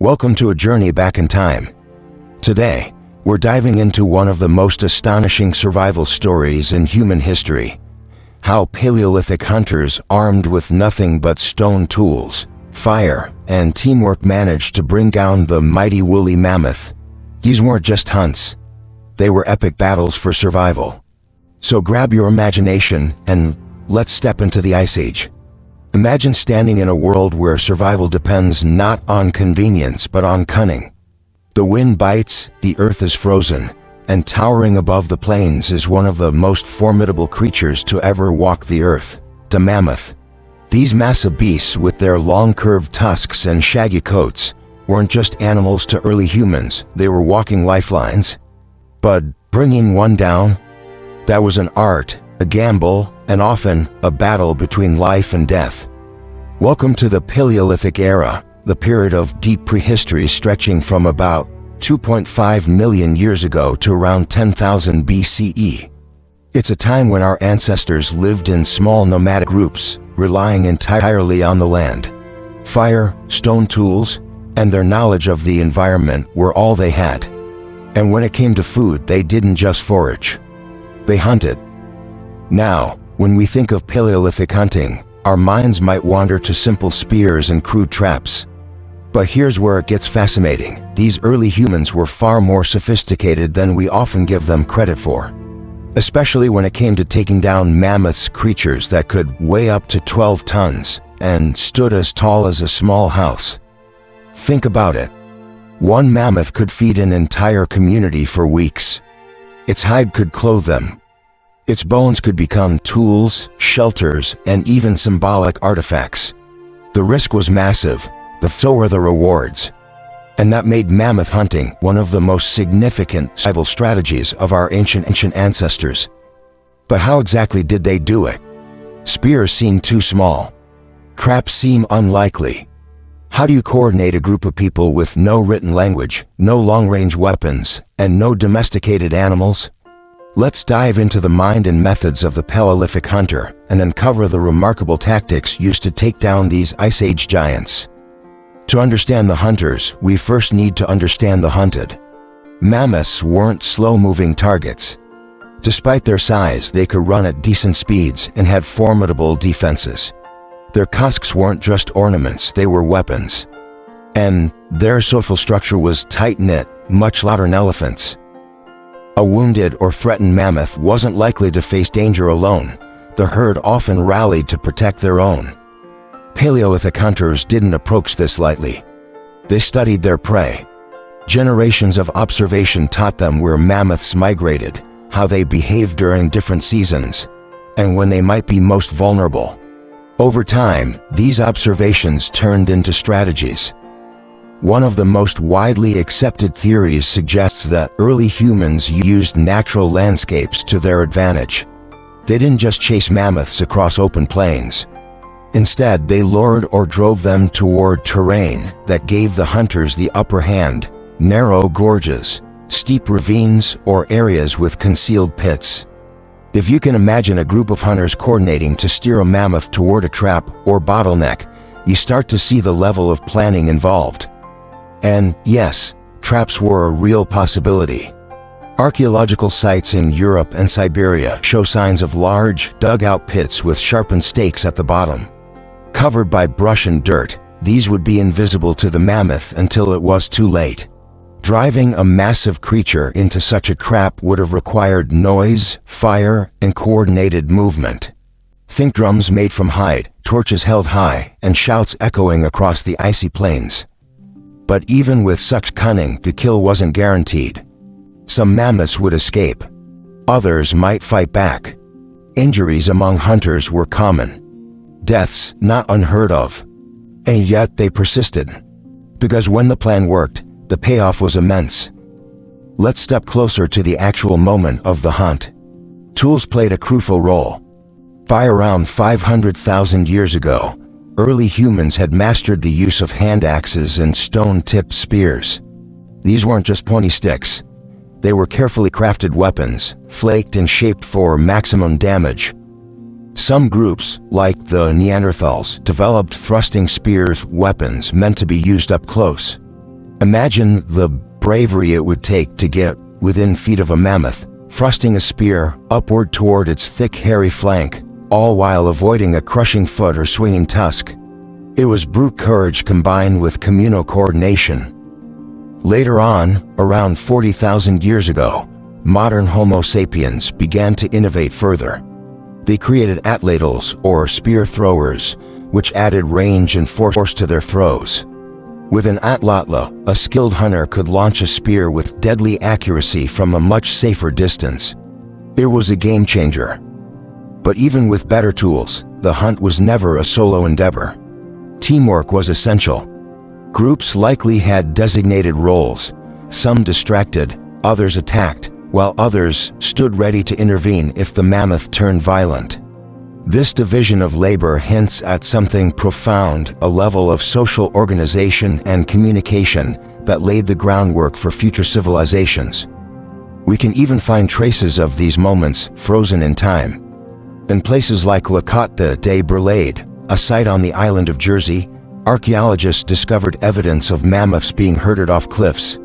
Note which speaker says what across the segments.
Speaker 1: Welcome to a journey back in time. Today, we're diving into one of the most astonishing survival stories in human history. How Paleolithic hunters, armed with nothing but stone tools, fire, and teamwork managed to bring down the mighty woolly mammoth. These weren't just hunts. They were epic battles for survival. So grab your imagination and let's step into the Ice Age. Imagine standing in a world where survival depends not on convenience but on cunning. The wind bites, the earth is frozen, and towering above the plains is one of the most formidable creatures to ever walk the earth, the mammoth. These massive beasts with their long curved tusks and shaggy coats weren't just animals to early humans, they were walking lifelines. But bringing one down? That was an art, a gamble, and often a battle between life and death. Welcome to the Paleolithic era, the period of deep prehistory stretching from about 2.5 million years ago to around 10,000 BCE. It's a time when our ancestors lived in small nomadic groups, relying entirely on the land. Fire, stone tools, and their knowledge of the environment were all they had. And when it came to food, they didn't just forage. They hunted. Now, when we think of Paleolithic hunting, our minds might wander to simple spears and crude traps. But here's where it gets fascinating. These early humans were far more sophisticated than we often give them credit for. Especially when it came to taking down mammoths, creatures that could weigh up to 12 tons and stood as tall as a small house. Think about it. One mammoth could feed an entire community for weeks. Its hide could clothe them. Its bones could become tools, shelters, and even symbolic artifacts. The risk was massive, but so were the rewards. And that made mammoth hunting one of the most significant survival strategies of our ancient ancestors. But how exactly did they do it? Spears seem too small. Traps seem unlikely. How do you coordinate a group of people with no written language, no long-range weapons, and no domesticated animals? Let's dive into the mind and methods of the Paleolithic hunter and uncover the remarkable tactics used to take down these Ice Age giants. To understand the hunters, we first need to understand the hunted. Mammoths weren't slow-moving targets. Despite their size, they could run at decent speeds and had formidable defenses. Their tusks weren't just ornaments, they were weapons. And their social structure was tight-knit, much louder than elephants. A wounded or threatened mammoth wasn't likely to face danger alone. The herd often rallied to protect their own. Paleolithic hunters didn't approach this lightly. They studied their prey. Generations of observation taught them where mammoths migrated, how they behaved during different seasons, and when they might be most vulnerable. Over time, these observations turned into strategies. One of the most widely accepted theories suggests that early humans used natural landscapes to their advantage. They didn't just chase mammoths across open plains. Instead, they lured or drove them toward terrain that gave the hunters the upper hand: narrow gorges, steep ravines, or areas with concealed pits. If you can imagine a group of hunters coordinating to steer a mammoth toward a trap or bottleneck, you start to see the level of planning involved. And yes, traps were a real possibility. Archaeological sites in Europe and Siberia show signs of large, dug-out pits with sharpened stakes at the bottom. Covered by brush and dirt, these would be invisible to the mammoth until it was too late. Driving a massive creature into such a trap would have required noise, fire, and coordinated movement. Think drums made from hide, torches held high, and shouts echoing across the icy plains. But even with such cunning, the kill wasn't guaranteed. Some mammoths would escape. Others might fight back. Injuries among hunters were common. Deaths not unheard of. And yet they persisted. Because when the plan worked, the payoff was immense. Let's step closer to the actual moment of the hunt. Tools played a crucial role. By around 500,000 years ago, early humans had mastered the use of hand axes and stone-tipped spears. These weren't just pointy sticks. They were carefully crafted weapons, flaked and shaped for maximum damage. Some groups, like the Neanderthals, developed thrusting spears, weapons meant to be used up close. Imagine the bravery it would take to get within feet of a mammoth, thrusting a spear upward toward its thick, hairy flank, all while avoiding a crushing foot or swinging tusk. It was brute courage combined with communal coordination. Later on, around 40,000 years ago, modern Homo sapiens began to innovate further. They created atlatls, or spear throwers, which added range and force to their throws. With an atlatl, a skilled hunter could launch a spear with deadly accuracy from a much safer distance. It was a game changer. But even with better tools, the hunt was never a solo endeavor. Teamwork was essential. Groups likely had designated roles, some distracted, others attacked, while others stood ready to intervene if the mammoth turned violent. This division of labor hints at something profound, a level of social organization and communication that laid the groundwork for future civilizations. We can even find traces of these moments frozen in time. In places like La Côte de Berlade, a site on the island of Jersey, archaeologists discovered evidence of mammoths being herded off cliffs.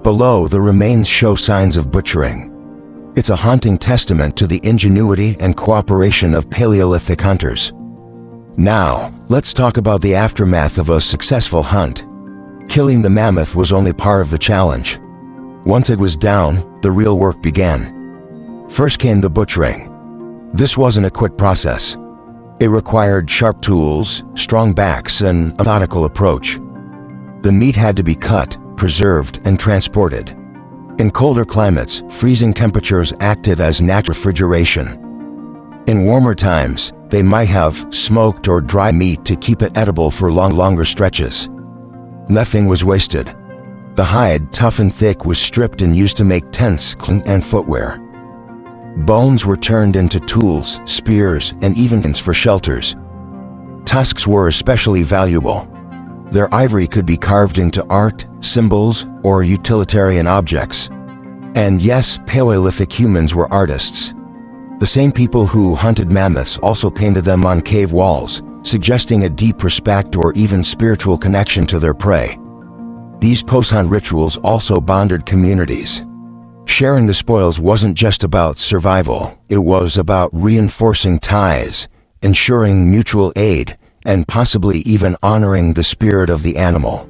Speaker 1: Below, the remains show signs of butchering. It's a haunting testament to the ingenuity and cooperation of Paleolithic hunters. Now, let's talk about the aftermath of a successful hunt. Killing the mammoth was only part of the challenge. Once it was down, the real work began. First came the butchering. This wasn't a quick process. It required sharp tools, strong backs, and a methodical approach. The meat had to be cut, preserved, and transported. In colder climates, freezing temperatures acted as natural refrigeration. In warmer times, they might have smoked or dried meat to keep it edible for longer stretches. Nothing was wasted. The hide, tough and thick, was stripped and used to make tents and footwear. Bones were turned into tools, spears, and even fins for shelters. Tusks were especially valuable. Their ivory could be carved into art, symbols, or utilitarian objects. And yes, Paleolithic humans were artists. The same people who hunted mammoths also painted them on cave walls, suggesting a deep respect or even spiritual connection to their prey. These post-hunt rituals also bonded communities. Sharing the spoils wasn't just about survival, it was about reinforcing ties, ensuring mutual aid, and possibly even honoring the spirit of the animal.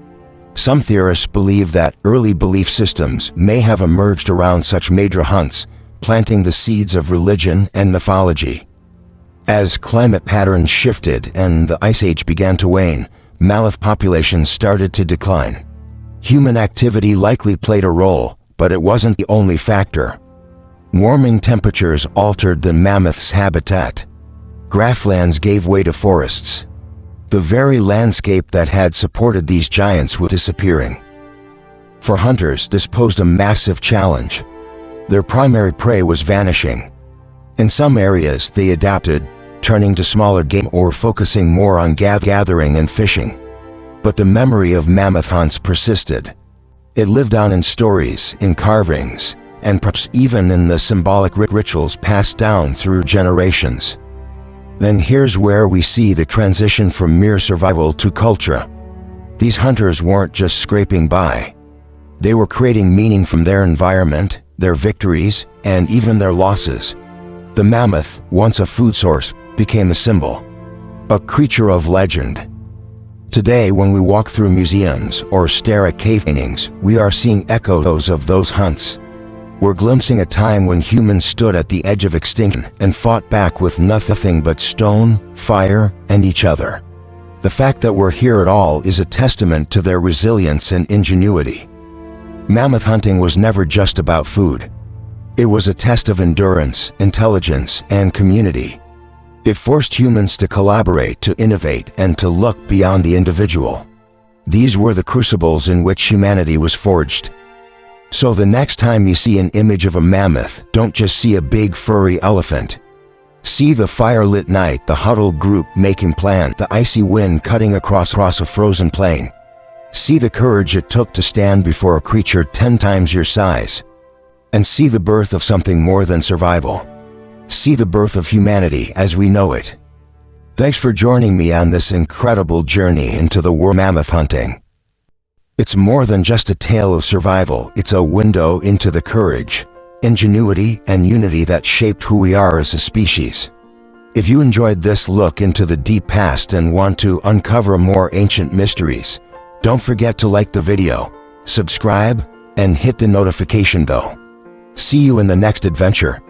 Speaker 1: Some theorists believe that early belief systems may have emerged around such major hunts, planting the seeds of religion and mythology. As climate patterns shifted and the Ice Age began to wane, mammoth populations started to decline. Human activity likely played a role, but it wasn't the only factor. Warming temperatures altered the mammoth's habitat. Grasslands gave way to forests. The very landscape that had supported these giants was disappearing. For hunters, this posed a massive challenge. Their primary prey was vanishing. In some areas, they adapted, turning to smaller game or focusing more on gathering and fishing. But the memory of mammoth hunts persisted. It lived on in stories, in carvings, and perhaps even in the symbolic rituals passed down through generations. Then here's where we see the transition from mere survival to culture. These hunters weren't just scraping by. They were creating meaning from their environment, their victories, and even their losses. The mammoth, once a food source, became a symbol, a creature of legend. Today, when we walk through museums or stare at cave paintings, we are seeing echoes of those hunts. We're glimpsing a time when humans stood at the edge of extinction and fought back with nothing but stone, fire, and each other. The fact that we're here at all is a testament to their resilience and ingenuity. Mammoth hunting was never just about food. It was a test of endurance, intelligence, and community. It forced humans to collaborate, to innovate, and to look beyond the individual. These were the crucibles in which humanity was forged. So the next time you see an image of a mammoth, don't just see a big furry elephant. See the fire-lit night, the huddled group making plans, the icy wind cutting across a frozen plain. See the courage it took to stand before a creature 10 times your size. And see the birth of something more than survival. See the birth of humanity as we know it. Thanks for joining me on this incredible journey into the world of mammoth hunting. It's more than just a tale of survival, it's a window into the courage, ingenuity, and unity that shaped who we are as a species. If you enjoyed this look into the deep past and want to uncover more ancient mysteries, don't forget to like the video, subscribe, and hit the notification bell. See you in the next adventure.